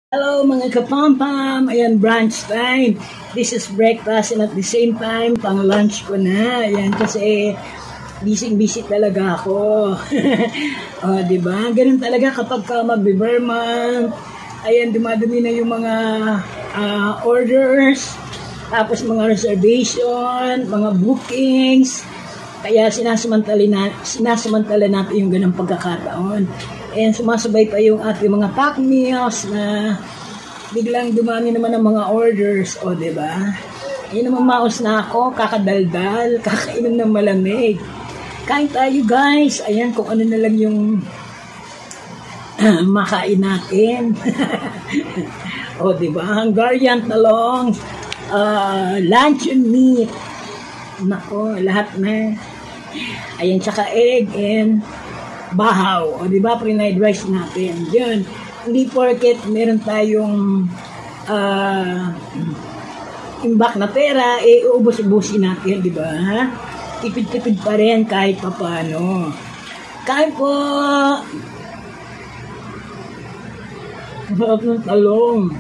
Hello mga kapampam! Ayan, brunch time. This is breakfast and at the same time, pang lunch ko na. Ayan, kasi busy talaga ako. O, diba? Ganun talaga kapag ka magbe-Burman. Ayan, dumadumi na yung mga orders. Tapos mga reservation, mga bookings. Kaya sinasamantala natin yung ganang pagkakataon. And sumasabay pa yung ating mga pack meals na biglang dumami naman ang mga orders. O, diba? Ayun naman, maos na ako, kakadaldal, kakainom ng malamig. Kain tayo, guys. Ayan, kung ano na lang yung makain natin. O, diba? Hungarian talong, luncheon meat. Nako, lahat na. Ayan, tsaka egg and bahaw. O, diba? Pre-fried rice natin. Yun. Hindi porket meron tayong imbak na pera, uubos-ubusin natin, diba? Tipid-tipid pa rin kahit pa paano. Kain po! Masarap ng talong.